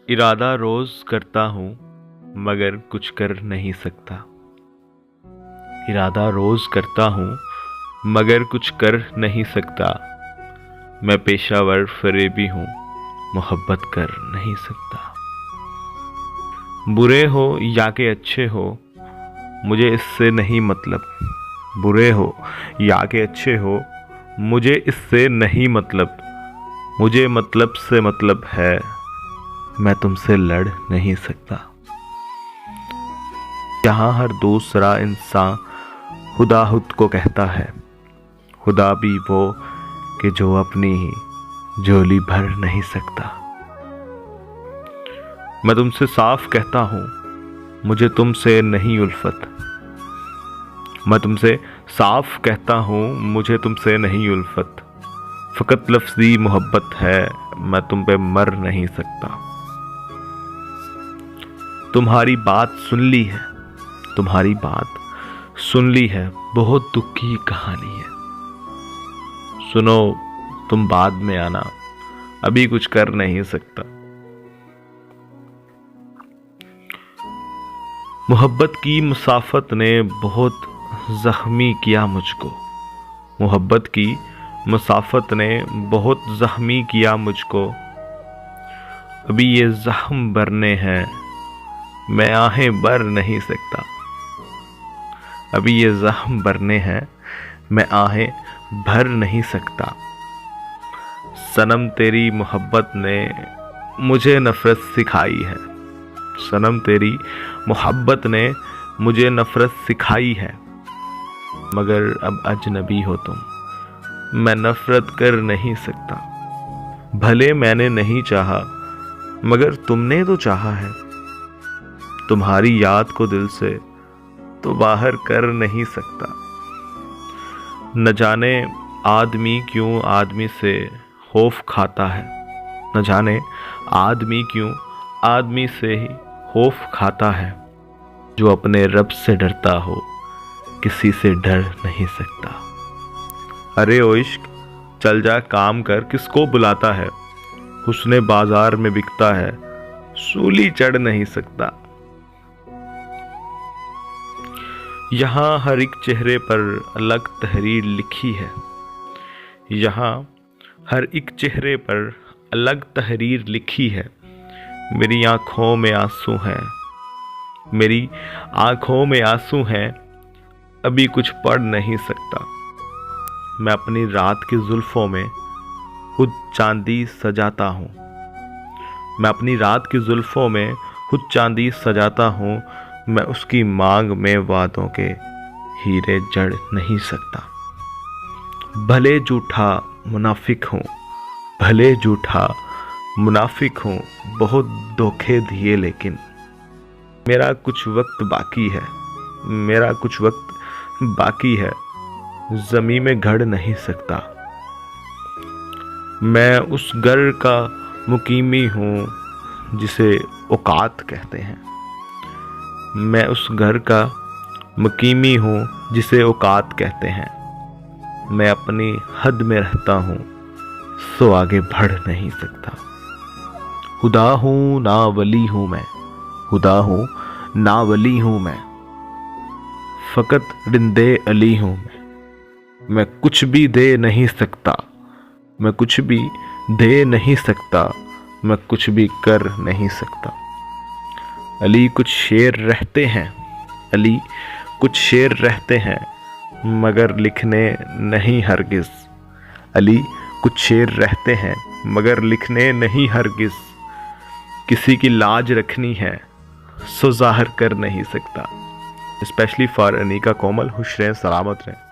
इरादा रोज करता हूँ मगर कुछ कर नहीं सकता। इरादा रोज करता हूँ मगर कुछ कर नहीं सकता। मैं पेशावर फरेबी हूँ, मोहब्बत कर नहीं सकता। बुरे हो या के अच्छे हो, मुझे इससे नहीं मतलब। बुरे हो या के अच्छे हो, मुझे इससे नहीं मतलब। मुझे मतलब से मतलब है, मैं तुमसे लड़ नहीं सकता। यहाँ हर दूसरा इंसान खुदाहुद को कहता है, खुदा भी वो कि जो अपनी ही झोली भर नहीं सकता। मैं तुमसे साफ कहता हूँ, मुझे तुमसे नहीं उल्फत। मैं तुमसे साफ कहता हूँ, मुझे तुमसे नहीं उल्फत। फ़कत लफ्ज़ी मोहब्बत है, मैं तुम पे मर नहीं सकता। तुम्हारी बात सुन ली है, तुम्हारी बात सुन ली है, बहुत दुख की कहानी है। सुनो तुम बाद में आना, अभी कुछ कर नहीं सकता। मोहब्बत की मुसाफत ने बहुत जख्मी किया मुझको। मोहब्बत की मुसाफत ने बहुत जख्मी किया मुझको। अभी ये जख्म भरने हैं, मैं आहें भर नहीं सकता। अभी ये जख्म भरने हैं, मैं आहें भर नहीं सकता। सनम तेरी मोहब्बत ने मुझे नफरत सिखाई है। सनम तेरी मोहब्बत ने मुझे नफरत सिखाई है। मगर अब अजनबी हो तुम, मैं नफरत कर नहीं सकता। भले मैंने नहीं चाहा, मगर तुमने तो चाहा है। तुम्हारी याद को दिल से तो बाहर कर नहीं सकता। न जाने आदमी क्यों आदमी से खौफ खाता है। न जाने आदमी क्यों आदमी से ही खौफ खाता है। जो अपने रब से डरता हो, किसी से डर नहीं सकता। अरे ओ इश्क, चल जा काम कर, किसको बुलाता है। हुस्ने बाजार में बिकता है, सूली चढ़ नहीं सकता। यहाँ हर एक चेहरे पर अलग तहरीर लिखी है। यहाँ हर एक चेहरे पर अलग तहरीर लिखी है। मेरी आँखों में आंसू हैं, मेरी आँखों में आंसू हैं, अभी कुछ पढ़ नहीं सकता। मैं अपनी रात की जुल्फों में खुद चांदी सजाता हूँ। मैं अपनी रात की जुल्फों में खुद चांदी सजाता हूँ। मैं उसकी मांग में वादों के हीरे जड़ नहीं सकता। भले झूठा मुनाफिक हूँ, भले झूठा मुनाफिक हूँ, बहुत धोखे दिए, लेकिन मेरा कुछ वक्त बाकी है। मेरा कुछ वक्त बाकी है, ज़मीं में गड़ नहीं सकता। मैं उस घर का मुकीमी हूँ जिसे औकात कहते हैं। मैं उस घर का मुकीमी हूँ जिसे औकात कहते हैं। मैं अपनी हद में रहता हूँ, सो आगे बढ़ नहीं सकता। खुदा हूँ ना वली हूँ मैं, खुदा हूँ ना वली हूँ मैं, फ़कत रिंदे अली हूँ मैं कुछ भी दे नहीं सकता। मैं कुछ भी दे नहीं सकता, मैं कुछ भी कर नहीं सकता। अली कुछ शेर रहते हैं, अली कुछ शेर रहते हैं, मगर लिखने नहीं हरगिज़। अली कुछ शेर रहते हैं, मगर लिखने नहीं हरगिज़। किसी की लाज रखनी है, सो ज़ाहिर कर नहीं सकता। स्पेशली फॉर अनीका कोमल। खुश रहें, सलामत रहें।